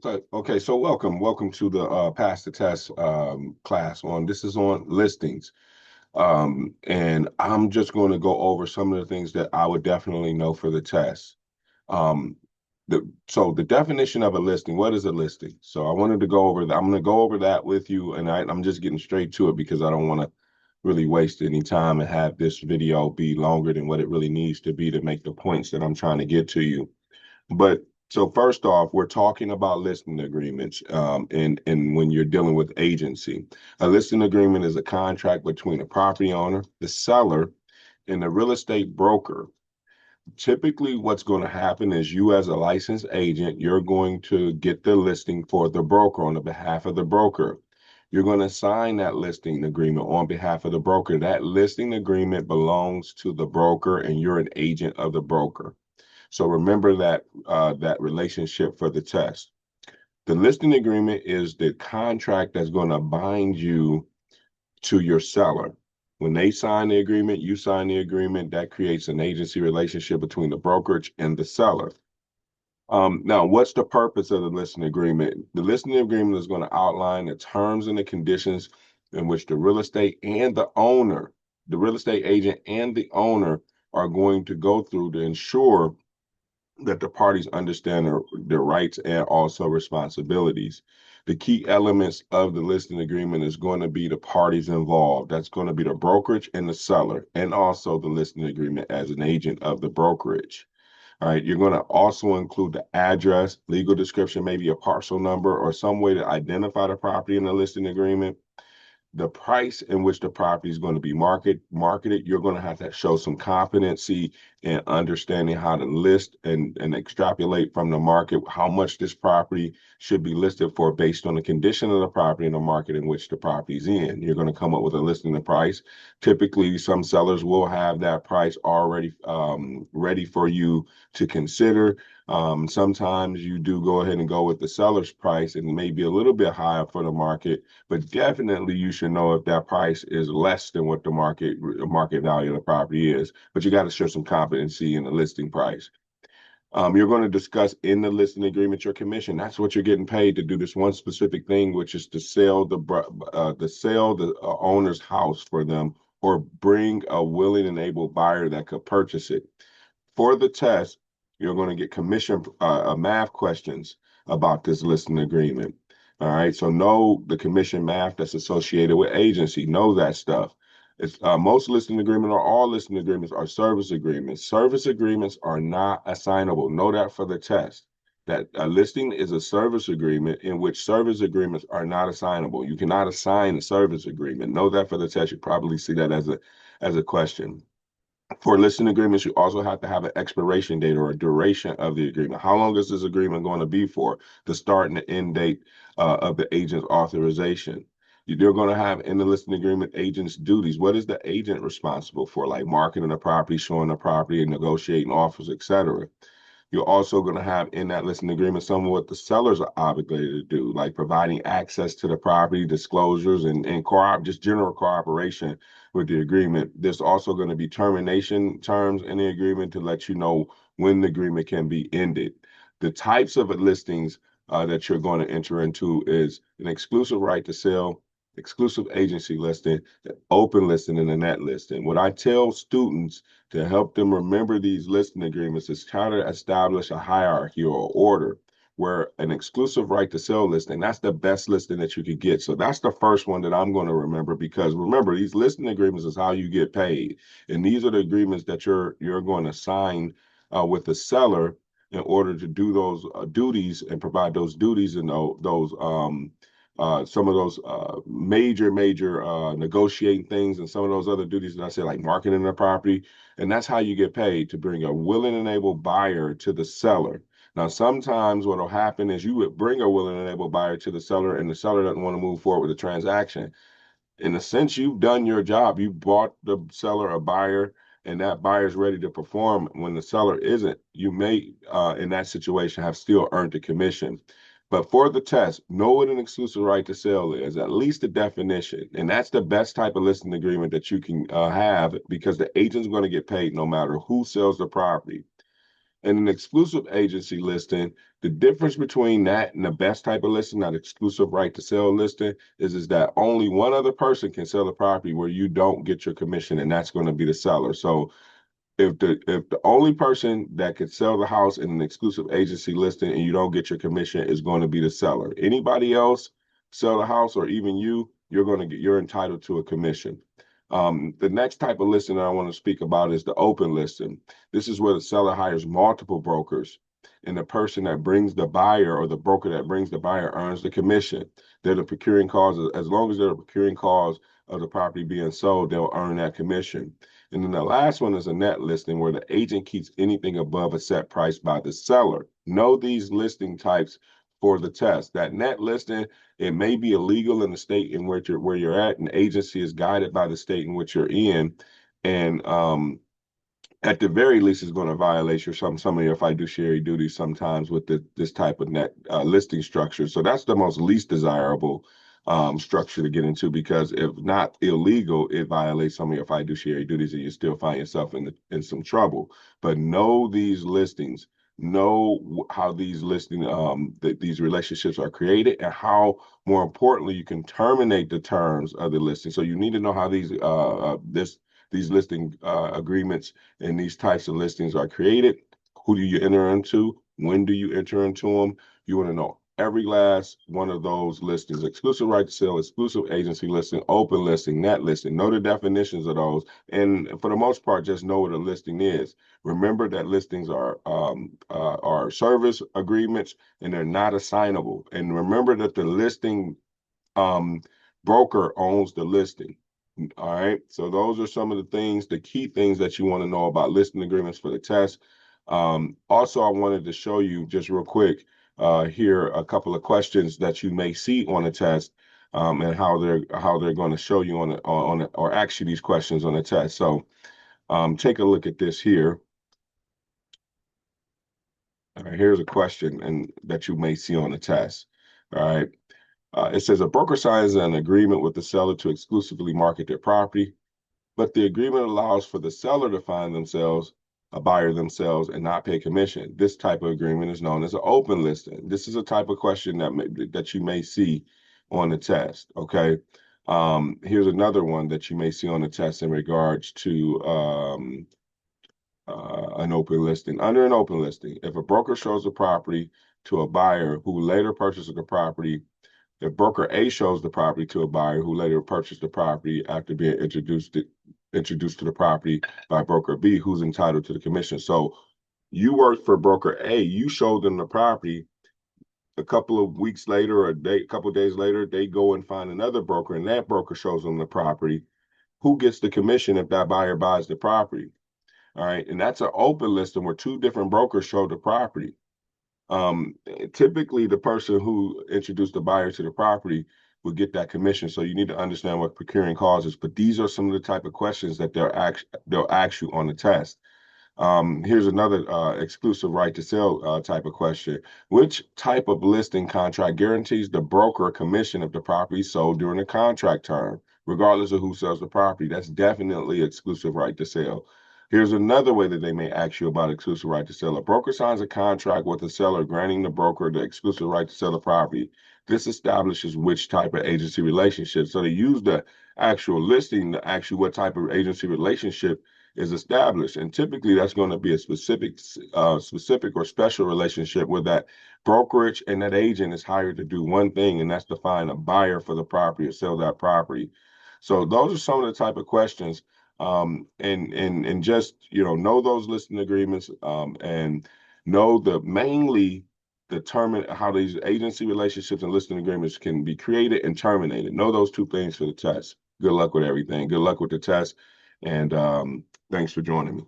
So welcome to the Pass the Test class on. This is on listings. And I'm just going to go over some of the things that I would definitely know for the test. Um, so the definition of a listing, what is a listing? So I wanted to go over that. I'm going to go over that with you, and I'm just getting straight to it because I don't want to really waste any time and have this video be longer than what it really needs to be to make the points that I'm trying to get to you. But so first off, we're talking about listing agreements, and when you're dealing with agency, a listing agreement is a contract between a property owner, the seller, and the real estate broker. Typically, what's going to happen is you, as a licensed agent, you're going to get the listing for the broker on the behalf of the broker. You're going to sign that listing agreement on behalf of the broker. That listing agreement belongs to the broker, and you're an agent of the broker. So remember that relationship for the test. The listing agreement is the contract that's going to bind you to your seller. When they sign the agreement, you sign the agreement. That creates an agency relationship between the brokerage and the seller. Now, what's the purpose of the listing agreement? The listing agreement is going to outline the terms and the conditions in which the real estate and the owner, the real estate agent and the owner, are going to go through to ensure that the parties understand their rights and also responsibilities. The key elements of the listing agreement is going to be the parties involved. That's going to be the brokerage and the seller, and also the listing agreement as an agent of the brokerage. All right, you're going to also include the address, legal description, maybe a parcel number, or some way to identify the property in the listing agreement. The price in which the property is going to be marketed, you're going to have to show some competency in understanding how to list and extrapolate from the market how much this property should be listed for based on the condition of the property and the market in which the property is in. You're going to come up with a listing the price. Typically, some sellers will have that price already ready for you to consider. Sometimes you do go ahead and go with the seller's price, and it may be a little bit higher for the market, but definitely you should know if that price is less than what the market value of the property is. But you got to show some competency in the listing price. You're going to discuss in the listing agreement your commission. That's what you're getting paid to do this one specific thing, which is to sell the owner's house for them, or bring a willing and able buyer that could purchase it. For the test, you're going to get commission math questions about this listing agreement. All right, so know the commission math that's associated with agency. Know that stuff. It's most listing agreement, or all listing agreements, are service agreements. Service agreements are not assignable. Know that for the test. That a listing is a service agreement in which service agreements are not assignable. You cannot assign a service agreement. Know that for the test. You probably see that as a question. For listing agreements, you also have to have an expiration date or a duration of the agreement. How long is this agreement going to be for? The start and the end date of the agent's authorization. You're going to have in the listing agreement agent's duties. What is the agent responsible for? Like marketing the property, showing the property, and negotiating offers, etc. You're also going to have in that listing agreement some of what the sellers are obligated to do, like providing access to the property, disclosures, and just general cooperation with the agreement. There's also going to be termination terms in the agreement to let you know when the agreement can be ended. The types of listings that you're going to enter into is an exclusive right to sell, exclusive agency listing, open listing, and a net listing. What I tell students to help them remember these listing agreements is how to establish a hierarchy or order, where an exclusive right to sell listing, that's the best listing that you could get. So that's the first one that I'm going to remember, because remember, these listing agreements is how you get paid. And these are the agreements that you're going to sign with the seller in order to do those duties and provide those duties and those some of those major negotiating things, and some of those other duties that I said, like marketing the property. And that's how you get paid, to bring a willing and able buyer to the seller. Now, sometimes what will happen is you would bring a willing and able buyer to the seller, and the seller doesn't want to move forward with the transaction. In a sense, you've done your job. You bought the seller a buyer, and that buyer is ready to perform. When the seller isn't, you may, in that situation, have still earned the commission. But for the test, know what an exclusive right to sell is, at least a definition. And that's the best type of listing agreement that you can have, because the agent's going to get paid no matter who sells the property. In an exclusive agency listing, the difference between that and the best type of listing, that exclusive right to sell listing, is that only one other person can sell the property where you don't get your commission, and that's going to be the seller. So if the only person that could sell the house in an exclusive agency listing and you don't get your commission is going to be the seller. Anybody else sell the house, or even you're entitled to a commission. The next type of listing that I want to speak about is the open listing. This is where the seller hires multiple brokers, and the person that brings the buyer, or the broker that brings the buyer, earns the commission. They're the procuring cause. As long as they're the procuring cause of the property being sold, they'll earn that commission. And then the last one is a net listing, where the agent keeps anything above a set price by the seller. Know these listing types for the test. That net listing, it may be illegal in the state in which where you're at. An agency is guided by the state in which you're in, and at the very least, is going to violate some of your fiduciary duties sometimes with this type of net listing structure. So that's the most least desirable structure to get into, because if not illegal, it violates some of your fiduciary duties, and you still find yourself in some trouble. But know these listings, know how these these relationships are created, and how, more importantly, you can terminate the terms of the listing. So you need to know how these listing agreements and these types of listings are created. Who do you enter into? When do you enter into them? You want to know every last one of those listings: exclusive right to sell, exclusive agency listing, open listing, net listing. Know the definitions of those, and for the most part, just know what a listing is. Remember that listings are service agreements, and they're not assignable. And remember that the listing broker owns the listing. All right. So those are some of the key things that you want to know about listing agreements for the test. Also, I wanted to show you just real quick here a couple of questions that you may see on the test, and how they're going to show you or ask you these questions on the test. So take a look at this here. All right, here's a question that you may see on the test. All right. It says a broker signs an agreement with the seller to exclusively market their property, but the agreement allows for the seller to find themselves a buyer themselves and not pay commission. This type of agreement is known as an open listing. This is a type of question that you may see on the test. Okay. Here's another one that you may see on the test in regards to an open listing. Under an open listing, if a broker shows the property to a buyer who later purchases the property, if broker A shows the property to a buyer who later purchased the property after being introduced to the property by broker B, who's entitled to the commission. So you work for broker A, you showed them the property. A couple of weeks later, or a couple of days later, they go and find another broker, and that broker shows them the property. Who gets the commission if that buyer buys the property? All right. And that's an open listing where two different brokers show the property. Typically, the person who introduced the buyer to the property will get that commission. So you need to understand what procuring cause is. But these are some of the type of questions that they'll ask you on the test. Here's another exclusive right to sell type of question. Which type of listing contract guarantees the broker a commission if the property is sold during the contract term, regardless of who sells the property? That's definitely exclusive right to sell. Here's another way that they may ask you about exclusive right to sell. A broker signs a contract with the seller, granting the broker the exclusive right to sell the property. This establishes which type of agency relationship. So they use the actual listing to ask you what type of agency relationship is established, and typically that's going to be a specific or special relationship where that brokerage and that agent is hired to do one thing, and that's to find a buyer for the property or sell that property. So those are some of the type of questions, and just know those listing agreements, and know mainly determine how these agency relationships and listing agreements can be created and terminated. Know those two things for the test. Good luck with everything. Good luck with the test, and thanks for joining me.